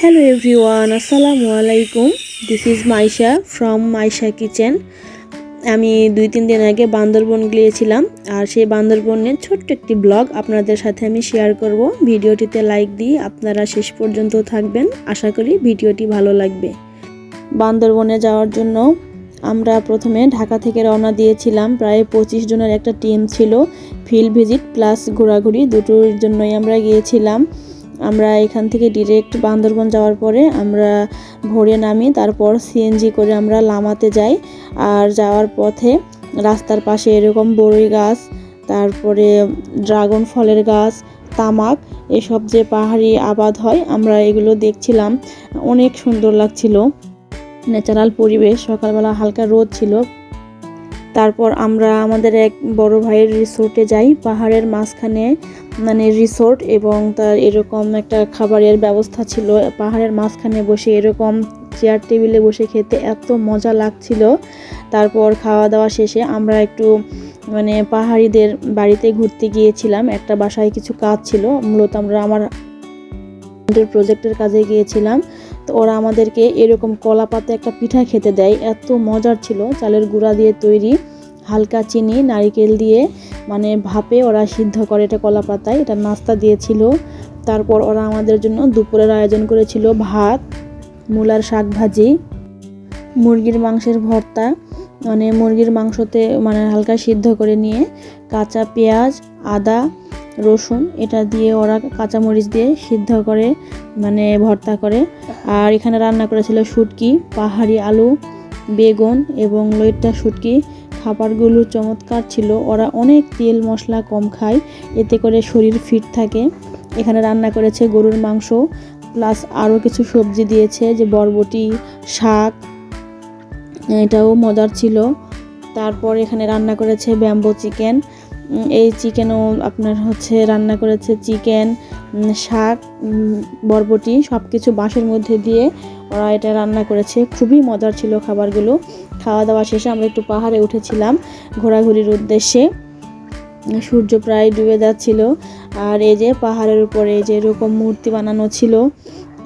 Hello everyone, Assalamu alaikum. This is Maisha from Maisha Kitchen. আমি 2-3 দিন আগে বান্দরবন গিয়েছিলাম আর সেই বান্দরবনের ছোট্ট একটি ব্লগ আপনাদের সাথে আমি শেয়ার করব। ভিডিওটিতে লাইক দিয়ে আপনারা শেষ পর্যন্ত থাকবেন। আশা করি ভিডিওটি ভালো লাগবে। বান্দরবনে যাওয়ার জন্য আমরা প্রথমে ঢাকা থেকে রওনা দিয়েছিলাম। প্রায় 25 জনের একটা টিম ছিল। ফিল্ড ভিজিট প্লাস ঘোরাঘুরি দুটোর জন্যই আমরা গিয়েছিলাম। আমরা এখান থেকে ডিরেক্ট বান্দরবন যাওয়ার পরে আমরা ভোরে নামি, তারপর সিএনজি করে আমরা লামাতে যাই। আর যাওয়ার পথে রাস্তার পাশে এরকম বড়ই গাছ, তারপরে ড্রাগন ফলের গাছ, তামাক, এসব যে পাহাড়ি আবাদ হয় আমরা এগুলো দেখছিলাম। অনেক সুন্দর লাগছিল, ন্যাচারাল পরিবেশ। সকালবেলা হালকা রোদ ছিল। তারপর আমরা আমাদের এক বড় ভাইয়ের রিসোর্টে যাই। পাহাড়ের মাঝখানে রিসোর্ট এবং তার এরকম একটা খাবারের ব্যবস্থা ছিল। পাহাড়ের মাঝখানে বসে এরকম চেয়ার টেবিলে বসে খেতে এত মজা লাগছিল। তারপর খাওয়া দাওয়া শেষে আমরা একটু পাহাড়িদের বাড়িতে ঘুরতে গিয়েছিলাম। একটা বাসায় কিছু কাজ ছিল, মূলত আমরা আমার প্রজেক্টের কাজে গিয়েছিলাম। তো ওরা আমাদেরকে এরকম কলা পাতে একটা পিঠা খেতে দেয়, এত মজার ছিল। চালের গুঁড়া দিয়ে তৈরি, হালকা চিনি নারকেল দিয়ে ভাপে ওরা সিদ্ধ করে এটা কলা পাতায়। এটা নাস্তা দিয়েছিল। তারপর ওরা আমাদের জন্য দুপুরের আয়োজন করেছিল ভাত, মূলার শাক ভাজি, মুরগির মাংসের ভর্তা। মুরগির মাংসতে হালকা সিদ্ধ করে নিয়ে কাঁচা পেঁয়াজ, আদা, রসুন এটা দিয়ে ওরা কাঁচামরিচ দিয়ে সিদ্ধ করে ভর্তা করে। আর এখানে রান্না করেছিল শুটকি, পাহাড়ি আলু, বেগুন এবং লইট্টা শুটকি। খাবারগুলো চমৎকার ছিল। ওরা অনেক তেল মশলা কম খায়, এতে করে শরীর ফিট থাকে। এখানে রান্না করেছে গরুর মাংস প্লাস আরও কিছু সবজি দিয়েছে, যে বরবটি, শাক, এটাও মজার ছিল। তারপর এখানে রান্না করেছে ব্যাম্বো চিকেন। এই চিকেনও রান্না করেছে চিকেন, শাক, বরবটি সব কিছু বাঁশের মধ্যে দিয়ে ওরা এটা রান্না করেছে। খুবই মজার ছিল খাবারগুলো। খাওয়া দাওয়া শেষে আমরা একটু পাহাড়ে উঠেছিলাম ঘোরাঘুরির উদ্দেশ্যে। সূর্য প্রায় ডুবে যাচ্ছিল। আর এই যে পাহাড়ের উপরে যে এরকম মূর্তি বানানো ছিল,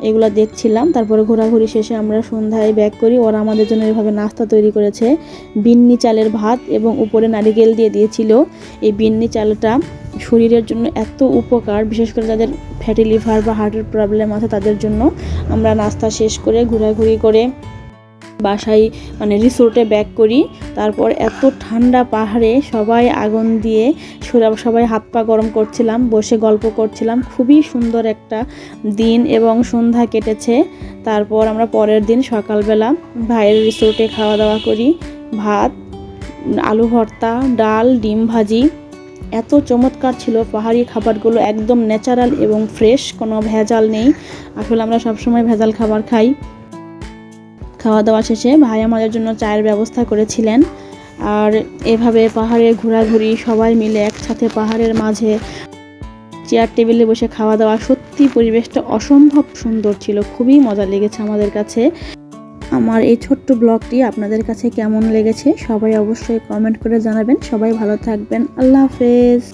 এগুলো দেখছিলাম। তারপরে ঘোরাঘুরি শেষে আমরা সন্ধ্যায় ব্যাক করি। ওরা আমাদের জন্য এভাবে নাস্তা তৈরি করেছে, বিন্নি চালের ভাত এবং উপরে নারিকেল দিয়ে দিয়েছিল। এই বিন্নি চালটা শরীরের জন্য এত উপকার, বিশেষ করে যাদের ফ্যাটি লিভার বা হার্টের প্রবলেম আছে তাদের জন্য। আমরা নাস্তা শেষ করে ঘোরাঘুরি করে বাসায় রিসোর্টে ব্যাক করি। তারপর এত ঠান্ডা পাহাড়ে সবাই আগুন দিয়ে সবাই হাত পা গরম করছিলাম, বসে গল্প করছিলাম। খুবই সুন্দর একটা দিন এবং সন্ধ্যা কেটেছে। তারপর আমরা পরের দিন সকালবেলা ভাইয়ের রিসোর্টে খাওয়া দাওয়া করি। ভাত, আলু ভর্তা, ডাল, ডিম ভাজি। এত চমৎকার ছিল পাহাড়ি খাবারগুলো, একদম ন্যাচারাল এবং ফ্রেশ, কোনো ভেজাল নেই। আসলে আমরা সবসময় ভেজাল খাবার খাই। খাওয়া দাওয়া শেষে ভাই আমাদের জন্য চায়ের ব্যবস্থা করেছিলেন। আর এভাবে পাহাড়ে ঘোরাঘুরি, সবাই মিলে একসাথে পাহাড়ের মাঝে চেয়ার টেবিলে বসে খাওয়া দাওয়া, সত্যি পরিবেশটা অসম্ভব সুন্দর ছিল। খুবই মজা লেগেছে আমাদের কাছে। আমার এই ছোট্ট ব্লগটি আপনাদের কাছে কেমন লেগেছে সবাই অবশ্যই কমেন্ট করে জানাবেন। সবাই ভালো থাকবেন। আল্লাহ হাফেজ।